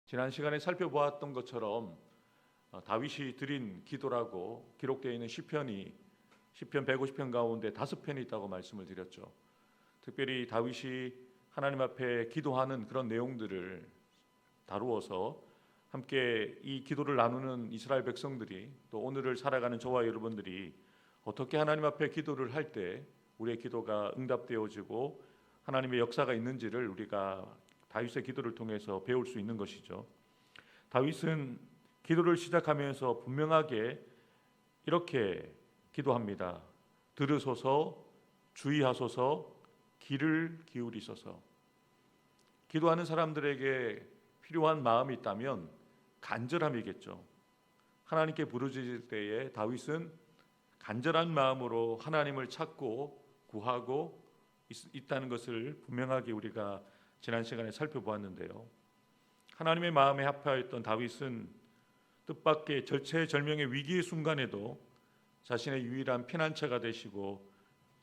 지난 시간에 살펴보았던 것처럼 다윗이 드린 기도라고 기록되어 있는 시편 150편 가운데 5편이 있다고 말씀을 드렸죠. 특별히 다윗이 하나님 앞에 기도하는 그런 내용들을 다루어서 함께 이 기도를 나누는 이스라엘 백성들이, 또 오늘을 살아가는 저와 여러분들이 어떻게 하나님 앞에 기도를 할 때 우리의 기도가 응답되어지고 하나님의 역사가 있는지를 우리가 다윗의 기도를 통해서 배울 수 있는 것이죠. 다윗은 기도를 시작하면서 분명하게 이렇게 기도합니다. 들으소서, 주의하소서, 귀를 기울이소서. 기도하는 사람들에게 필요한 마음이 있다면 간절함이겠죠. 하나님께 부르짖을 때에 다윗은 간절한 마음으로 하나님을 찾고 구하고 있다는 것을 분명하게 우리가 지난 시간에 살펴보았는데요. 하나님의 마음에 합하였던 다윗은 뜻밖의 절체절명의 위기의 순간에도 자신의 유일한 피난처가 되시고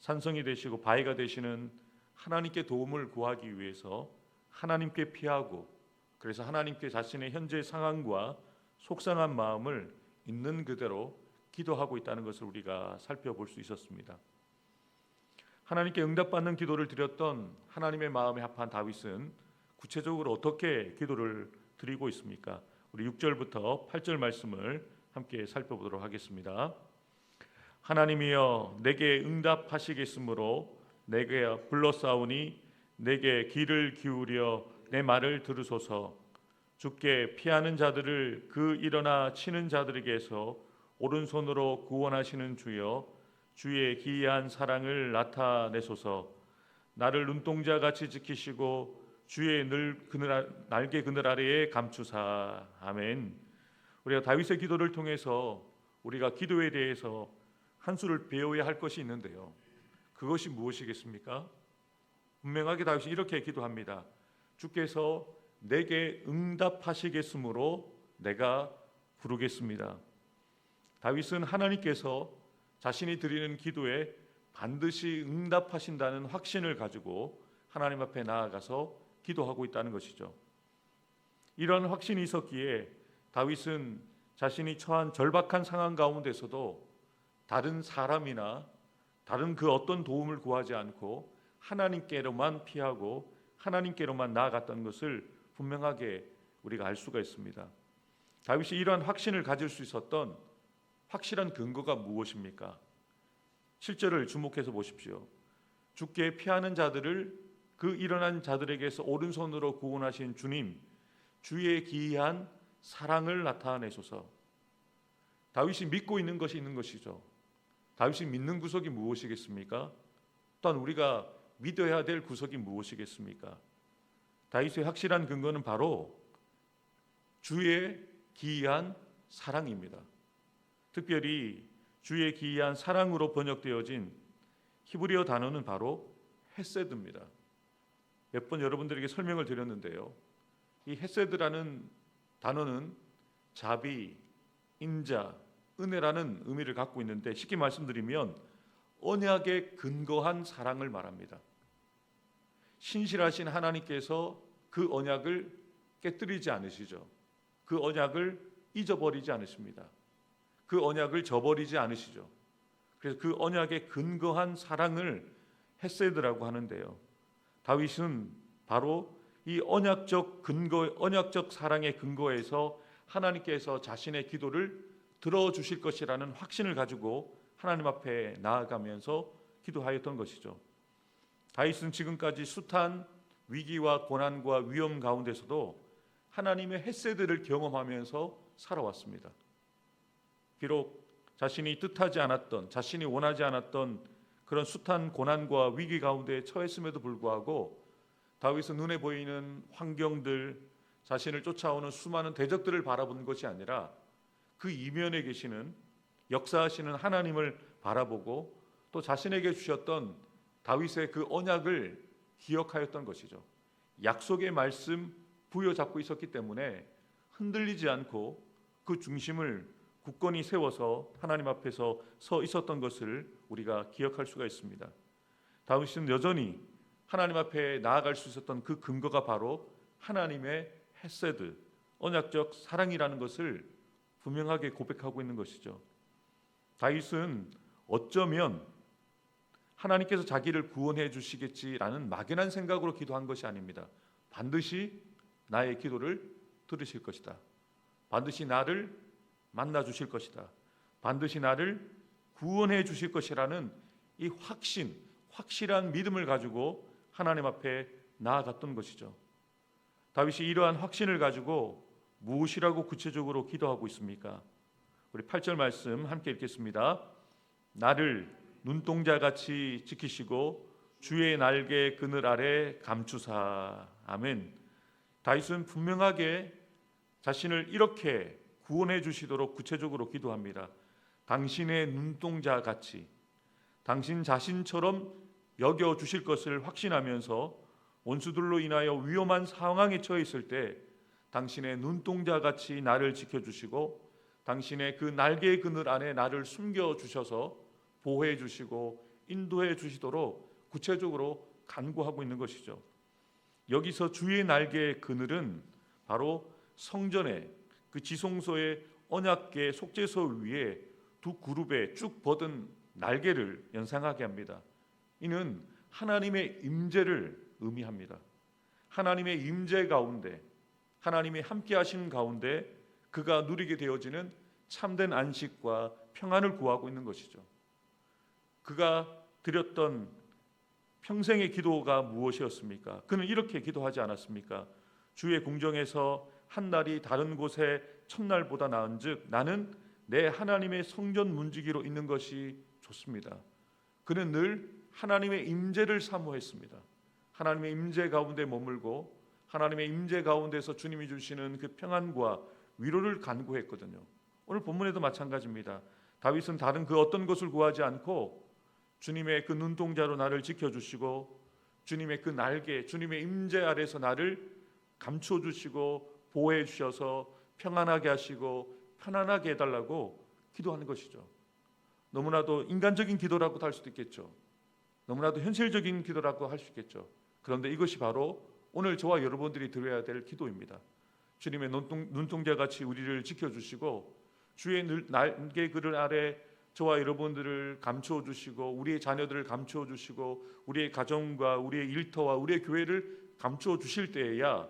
산성이 되시고 바위가 되시는 하나님께 도움을 구하기 위해서 하나님께 피하고, 그래서 하나님께 자신의 현재 상황과 속상한 마음을 있는 그대로 기도하고 있다는 것을 우리가 살펴볼 수 있었습니다. 하나님께 응답받는 기도를 드렸던 하나님의 마음에 합한 다윗은 구체적으로 어떻게 기도를 드리고 있습니까? 우리 6절부터 8절 말씀을 함께 살펴보도록 하겠습니다. 하나님이여 내게 응답하시겠으므로 내게 불러싸우니 내게 귀를 기울여 내 말을 들으소서. 주께 피하는 자들을 그 일어나 치는 자들에게서 오른손으로 구원하시는 주여, 주의 기이한 사랑을 나타내소서. 나를 눈동자같이 지키시고 주의 날개 그늘 아래에 감추사. 아멘. 우리가 다윗의 기도를 통해서 우리가 기도에 대해서 한 수를 배워야 할 것이 있는데요. 그것이 무엇이겠습니까? 분명하게 다윗이 이렇게 기도합니다. 주께서 내게 응답하시겠으므로 내가 부르겠습니다. 다윗은 하나님께서 자신이 드리는 기도에 반드시 응답하신다는 확신을 가지고 하나님 앞에 나아가서 기도하고 있다는 것이죠. 이런 확신이 있었기에 다윗은 자신이 처한 절박한 상황 가운데서도 다른 사람이나 다른 그 어떤 도움을 구하지 않고 하나님께로만 피하고 하나님께로만 나아갔던 것을 분명하게 우리가 알 수가 있습니다. 다윗이 이러한 확신을 가질 수 있었던 확실한 근거가 무엇입니까? 7절을 주목해서 보십시오. 주께 피하는 자들을 그 일어난 자들에게서 오른손으로 구원하신 주님, 주의 기이한 사랑을 나타내소서. 다윗이 믿고 있는 것이 있는 것이죠. 다윗이 믿는 구석이 무엇이겠습니까? 또한 우리가 믿어야 될 구석이 무엇이겠습니까? 다윗의 확실한 근거는 바로 주의 기이한 사랑입니다. 특별히 주의 기이한 사랑으로 번역되어진 히브리어 단어는 바로 헤세드입니다. 몇 번 여러분들에게 설명을 드렸는데요. 이 헤세드라는 단어는 자비, 인자, 은혜라는 의미를 갖고 있는데, 쉽게 말씀드리면 언약에 근거한 사랑을 말합니다. 신실하신 하나님께서 그 언약을 깨뜨리지 않으시죠. 그 언약을 잊어버리지 않으십니다. 그 언약을 저버리지 않으시죠. 그래서 그 언약에 근거한 사랑을 헤세드라고 하는데요. 다윗은 바로 이 언약적 사랑의 근거에서 하나님께서 자신의 기도를 들어주실 것이라는 확신을 가지고 하나님 앞에 나아가면서 기도하였던 것이죠. 다윗은 지금까지 숱한 위기와 고난과 위험 가운데서도 하나님의 헤세드를 경험하면서 살아왔습니다. 비록 자신이 뜻하지 않았던, 자신이 원하지 않았던 그런 숱한 고난과 위기 가운데 처했음에도 불구하고 다윗은 눈에 보이는 환경들, 자신을 쫓아오는 수많은 대적들을 바라본 것이 아니라 그 이면에 계시는 역사하시는 하나님을 바라보고 또 자신에게 주셨던 다윗의 그 언약을 기억하였던 것이죠. 약속의 말씀 부여잡고 있었기 때문에 흔들리지 않고 그 중심을 굳건히 세워서 하나님 앞에서 서 있었던 것을 우리가 기억할 수가 있습니다. 다윗은 여전히 하나님 앞에 나아갈 수 있었던 그 근거가 바로 하나님의 헤세드, 언약적 사랑이라는 것을 분명하게 고백하고 있는 것이죠. 다윗은 어쩌면 하나님께서 자기를 구원해 주시겠지라는 막연한 생각으로 기도한 것이 아닙니다. 반드시 나의 기도를 들으실 것이다. 반드시 나를 만나 주실 것이다. 반드시 나를 구원해 주실 것이라는 이 확실한 믿음을 가지고 하나님 앞에 나아갔던 것이죠. 다윗이 이러한 확신을 가지고 무엇이라고 구체적으로 기도하고 있습니까? 우리 8절 말씀 함께 읽겠습니다. 나를 눈동자같이 지키시고 주의 날개 그늘 아래 감추사. 아멘. 다윗은 분명하게 자신을 이렇게 구원해 주시도록 구체적으로 기도합니다. 당신의 눈동자같이 당신 자신처럼 여겨 주실 것을 확신하면서 원수들로 인하여 위험한 상황에 처해 있을 때 당신의 눈동자같이 나를 지켜주시고 당신의 그 날개의 그늘 안에 나를 숨겨주셔서 보호해 주시고 인도해 주시도록 구체적으로 간구하고 있는 것이죠. 여기서 주의 날개의 그늘은 바로 성전의 그 지성소의 언약궤 속죄소 위에 두 그룹에 쭉 뻗은 날개를 연상하게 합니다. 이는 하나님의 임재를 의미합니다. 하나님의 임재 가운데 하나님이 함께 하시는 가운데 그가 누리게 되어지는 참된 안식과 평안을 구하고 있는 것이죠. 그가 드렸던 평생의 기도가 무엇이었습니까? 그는 이렇게 기도하지 않았습니까? 주의 궁정에서 한 날이 다른 곳의 첫날보다 나은즉 나는 내 하나님의 성전 문지기로 있는 것이 좋습니다. 그는 늘 하나님의 임재를 사모했습니다. 하나님의 임재 가운데 머물고 하나님의 임재 가운데서 주님이 주시는 그 평안과 위로를 간구했거든요. 오늘 본문에도 마찬가지입니다. 다윗은 다른 그 어떤 것을 구하지 않고 주님의 그 눈동자로 나를 지켜주시고 주님의 그 날개, 주님의 임재 아래서 나를 감춰주시고 보호해 주셔서 평안하게 하시고 편안하게 해달라고 기도하는 것이죠. 너무나도 인간적인 기도라고도 할 수도 있겠죠. 너무나도 현실적인 기도라고 할 수 있겠죠. 그런데 이것이 바로 오늘 저와 여러분들이 드려야 될 기도입니다. 주님의 눈동자같이 우리를 지켜주시고 주의 날개 그늘 아래 저와 여러분들을 감추어주시고 우리의 자녀들을 감추어주시고 우리의 가정과 우리의 일터와 우리의 교회를 감추어주실 때에야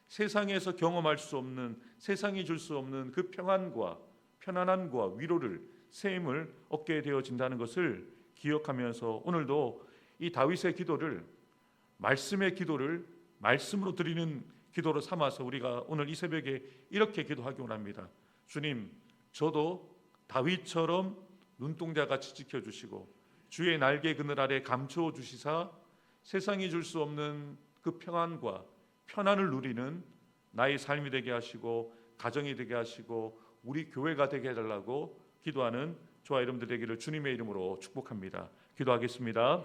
세상에서 경험할 수 없는, 세상이 줄 수 없는 그 평안과 편안함과 위로를, 셈을 얻게 되어진다는 것을 기억하면서 오늘도 이 다윗의 기도를, 말씀의 기도를 말씀으로 드리는 기도로 삼아서 우리가 오늘 이 새벽에 이렇게 기도하기 원합니다. 주님, 저도 다윗처럼 눈동자같이 지켜주시고 주의 날개 그늘 아래 감추어 주시사 세상이 줄 수 없는 그 평안과 편안을 누리는 나의 삶이 되게 하시고 가정이 되게 하시고 우리 교회가 되게 해달라고 기도하는 저와 여러분들 되기를 주님의 이름으로 축복합니다. 기도하겠습니다.